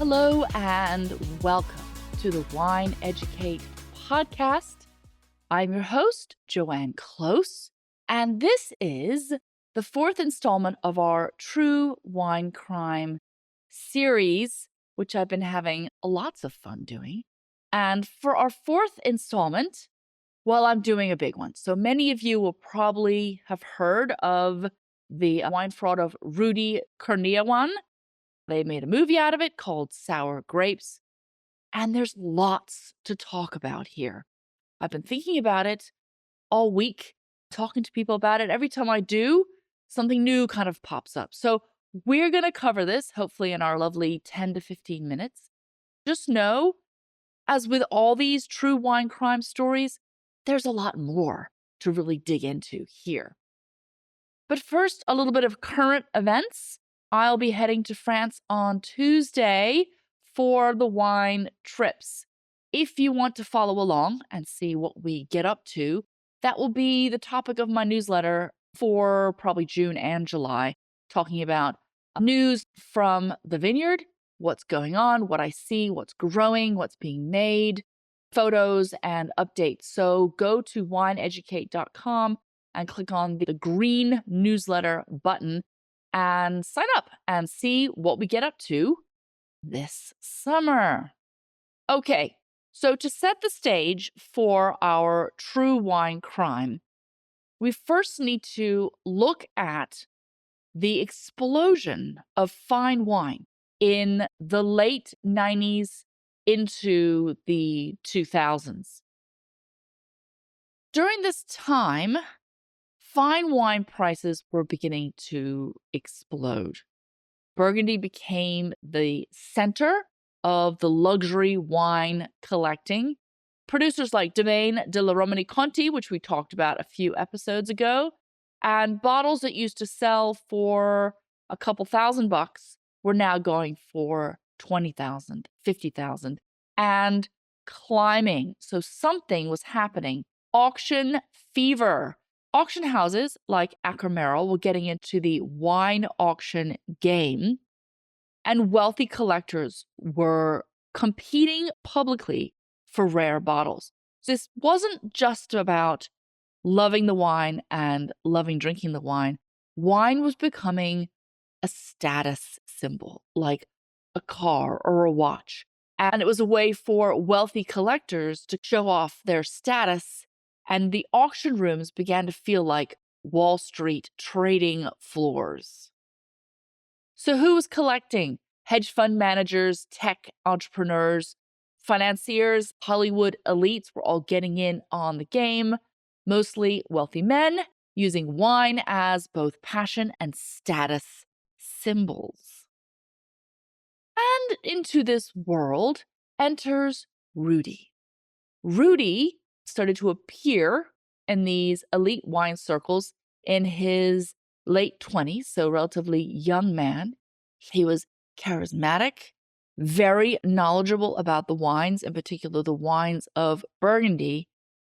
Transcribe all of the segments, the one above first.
Hello and welcome to the Wine Educate podcast. I'm your host, Joanne Close, and this is the fourth installment of our True Wine Crime series, which I've been having lots of fun doing. And for our fourth installment, well, I'm doing a big one. So many of you will probably have heard of the wine fraud of Rudy Kurniawan. They made a movie out of it called Sour Grapes, and there's lots to talk about here. I've been thinking about it all week, talking to people about it. Every time I do, something new kind of pops up. So we're going to cover this, hopefully in our lovely 10 to 15 minutes. Just know, as with all these true wine crime stories, there's a lot more to really dig into here. But first, a little bit of current events. I'll be heading to France on Tuesday for the wine trips. If you want to follow along and see what we get up to, that will be the topic of my newsletter for probably June and July, talking about news from the vineyard, what's going on, what I see, what's growing, what's being made, photos and updates. So go to wineeducate.com and click on the green newsletter button and sign up and see what we get up to this summer. Okay, so to set the stage for our true wine crime, we first need to look at the explosion of fine wine in the late 90s into the 2000s. During this time, fine wine prices were beginning to explode. Burgundy became the center of the luxury wine collecting. Producers like Domaine de la Romanee-Conti, which we talked about a few episodes ago, and bottles that used to sell for a couple $1,000 were now going for $20,000, $50,000, and climbing. So something was happening. Auction fever. Auction houses like Acker Merrill were getting into the wine auction game, and wealthy collectors were competing publicly for rare bottles. So this wasn't just about loving the wine and loving drinking the wine. Wine was becoming a status symbol, like a car or a watch. And it was a way for wealthy collectors to show off their status. And the auction rooms began to feel like Wall Street trading floors. So who was collecting? Hedge fund managers, tech entrepreneurs, financiers, Hollywood elites were all getting in on the game, mostly wealthy men using wine as both passion and status symbols. And into this world enters Rudy. Rudy started to appear in these elite wine circles in his late 20s, so relatively young man. He was charismatic, very knowledgeable about the wines, in particular the wines of Burgundy,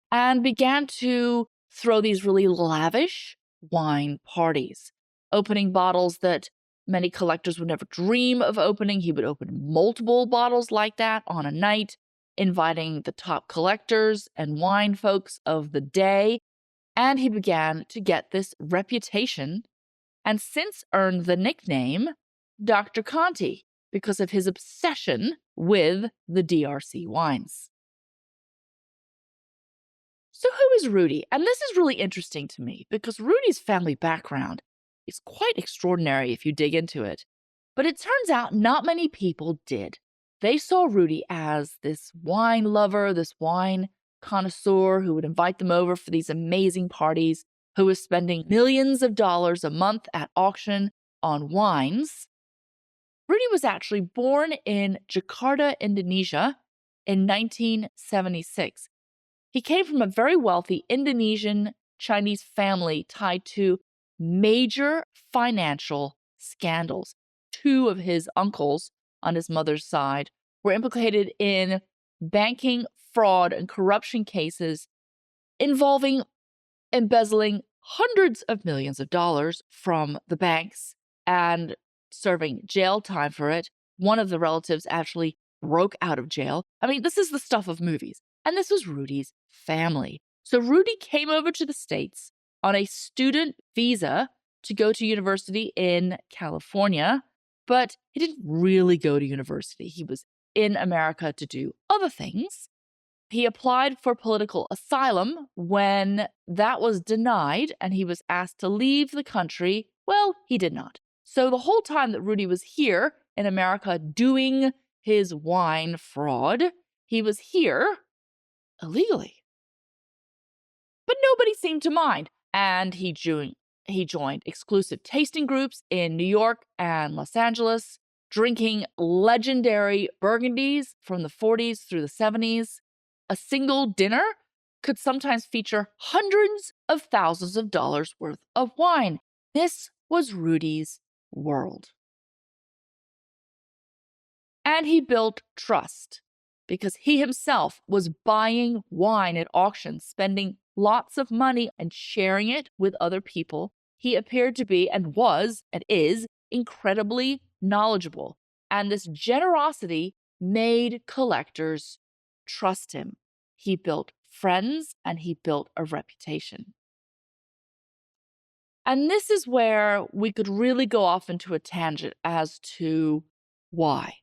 and began to throw these really lavish wine parties, opening bottles that many collectors would never dream of opening. He would open multiple bottles like that on a night, inviting the top collectors and wine folks of the day. And he began to get this reputation and since earned the nickname Dr. Conti because of his obsession with the DRC wines. So who is Rudy? And this is really interesting to me because Rudy's family background is quite extraordinary if you dig into it. But it turns out not many people did. They saw Rudy as this wine lover, this wine connoisseur who would invite them over for these amazing parties, who was spending millions of dollars a month at auction on wines. Rudy was actually born in Jakarta, Indonesia in 1976. He came from a very wealthy Indonesian Chinese family tied to major financial scandals. Two of his uncles on his mother's side were implicated in banking fraud and corruption cases involving embezzling hundreds of millions of dollars from the banks and serving jail time for it. one of the relatives actually broke out of jail. I mean, this is the stuff of movies. And this was Rudy's family. So Rudy came over to the States on a student visa to go to university in California, but he didn't really go to university. He was in America to do other things. He applied for political asylum. When that was denied and he was asked to leave the country, well, he did not. So the whole time that Rudy was here in America doing his wine fraud, he was here illegally. But nobody seemed to mind, and he joined exclusive tasting groups in New York and Los Angeles, drinking legendary Burgundies from the 40s through the 70s. A single dinner could sometimes feature hundreds of thousands of dollars worth of wine. This was Rudy's world. And he built trust because he himself was buying wine at auctions, spending lots of money and sharing it with other people. He appeared to be and was and is incredibly knowledgeable. And this generosity made collectors trust him. He built friends and he built a reputation. And this is where we could really go off into a tangent as to why.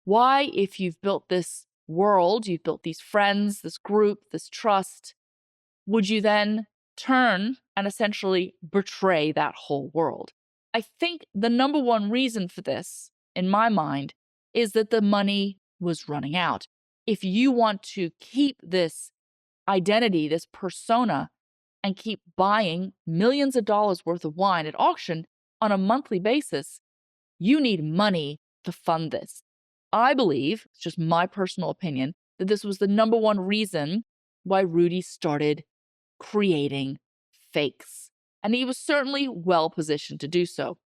Why, if you've built this world, you've built these friends, this group, this trust, would you then turn and essentially betray that whole world? I think the number one reason for this, in my mind, is that the money was running out. If you want to keep this identity, this persona, and keep buying millions of dollars worth of wine at auction on a monthly basis, you need money to fund this. I believe, it's just my personal opinion, that this was the number one reason why Rudy started creating fakes. And he was certainly well positioned to do so.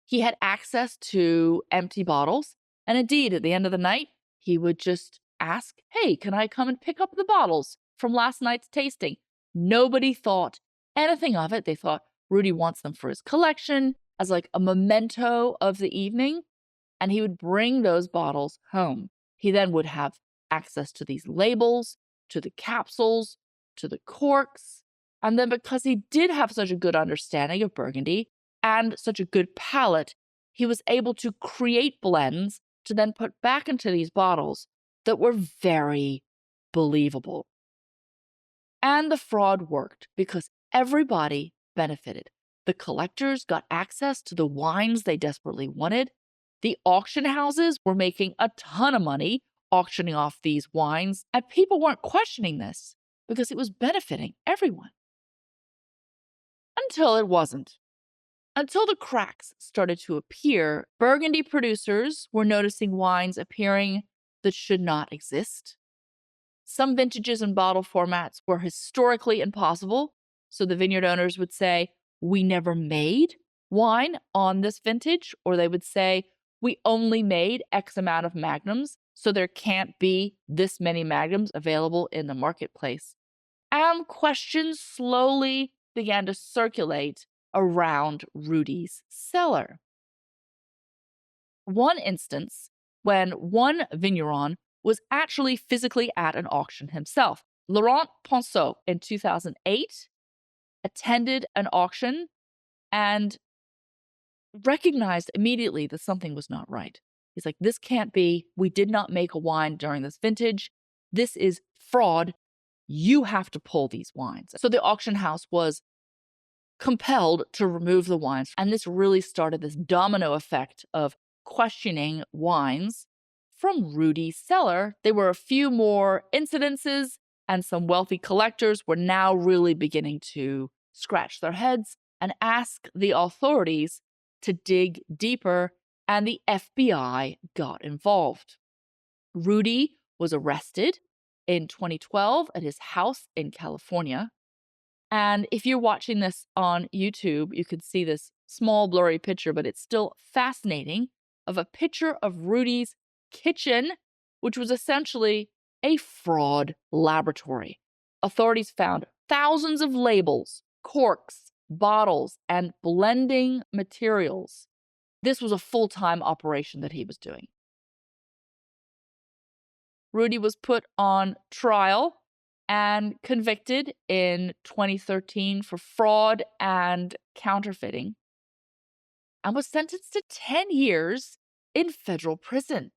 He had access to empty bottles. And indeed, at the end of the night, he would just ask, hey, can I come and pick up the bottles from last night's tasting? Nobody thought anything of it. They thought Rudy wants them for his collection as like a memento of the evening. And he would bring those bottles home. He then would have access to these labels, to the capsules, to the corks. And then because he did have such a good understanding of Burgundy and such a good palate, he was able to create blends to then put back into these bottles that were very believable. And the fraud worked because everybody benefited. The collectors got access to the wines they desperately wanted. The auction houses were making a ton of money auctioning off these wines, and people weren't questioning this because it was benefiting everyone. Until it wasn't. Until the cracks started to appear, Burgundy producers were noticing wines appearing that should not exist. Some vintages and bottle formats were historically impossible, so the vineyard owners would say, we never made wine on this vintage, or they would say, we only made X amount of magnums, so there can't be this many magnums available in the marketplace. And questions slowly began to circulate around Rudy's cellar. One instance when one vigneron was actually physically at an auction himself. Laurent Ponceau in 2008 attended an auction and recognized immediately that something was not right. He's like, this can't be. We did not make a wine during this vintage. This is fraud. You have to pull these wines. So the auction house was compelled to remove the wines. And this really started this domino effect of questioning wines from Rudy's cellar. There were a few more incidences, and some wealthy collectors were now really beginning to scratch their heads and ask the authorities to dig deeper, and the FBI got involved. Rudy was arrested in 2012 at his house in California. And if you're watching this on YouTube, you can see this small blurry picture, but it's still fascinating, of a picture of Rudy's kitchen, which was essentially a fraud laboratory. Authorities found thousands of labels, corks, bottles, and blending materials This was a full-time operation that he was doing. Rudy was put on trial and convicted in 2013 for fraud and counterfeiting, and was sentenced to 10 years in federal prison.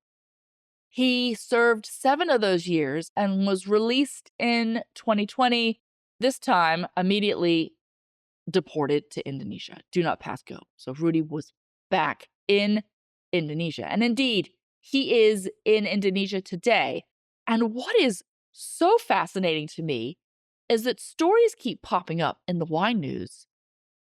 He served 7 of those years and was released in 2020, this time immediately deported to Indonesia. Do not pass go. So Rudy was back in Indonesia. And indeed, he is in Indonesia today. And what is so fascinating to me is that stories keep popping up in the wine news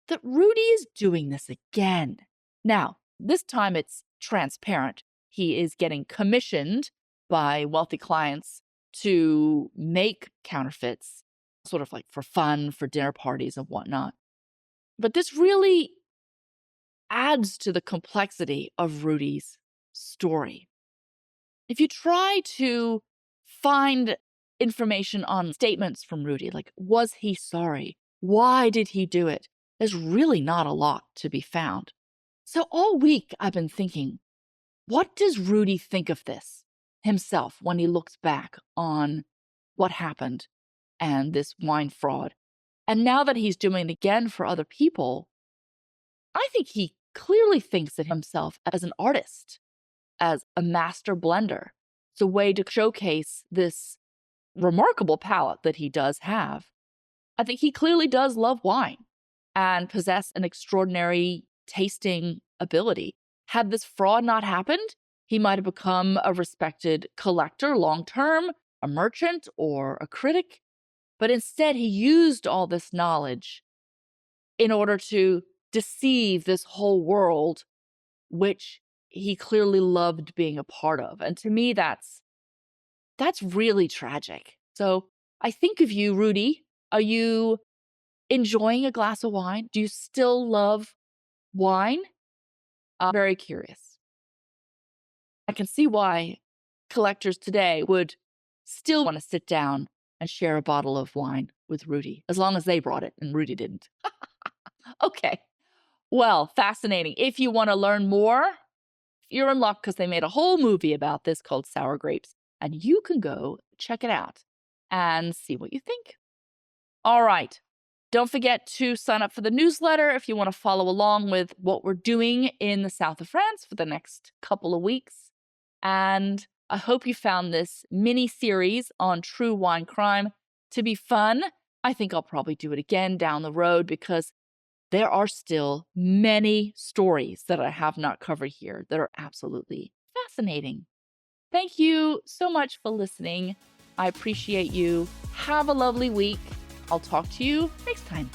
that Rudy is doing this again. Now, this time it's transparent. He is getting commissioned by wealthy clients to make counterfeits, sort of like for fun, for dinner parties and whatnot. But this really adds to the complexity of Rudy's story. If you try to find information on statements from Rudy, like, was he sorry? Why did he do it? There's really not a lot to be found. So all week I've been thinking, what does Rudy think of this himself when he looks back on what happened and this wine fraud? And now that he's doing it again for other people, I think he clearly thinks of himself as an artist, as a master blender. It's a way to showcase this remarkable palate that he does have. I think he clearly does love wine and possess an extraordinary tasting ability. Had this fraud not happened, he might have become a respected collector long-term, a merchant, or a critic. But instead, he used all this knowledge in order to deceive this whole world, which he clearly loved being a part of. And to me, that's really tragic. So I think of you, Rudy. Are you enjoying a glass of wine? Do you still love wine? I'm very curious. I can see why collectors today would still want to sit down and share a bottle of wine with Rudy, as long as they brought it and Rudy didn't. Okay. Well, fascinating. If you want to learn more, you're in luck because they made a whole movie about this called Sour Grapes, and you can go check it out and see what you think. All right. Don't forget to sign up for the newsletter if you want to follow along with what we're doing in the south of France for the next couple of weeks. And I hope you found this mini series on true wine crime to be fun. I think I'll probably do it again down the road because there are still many stories that I have not covered here that are absolutely fascinating. Thank you so much for listening. I appreciate you. Have a lovely week. I'll talk to you next time.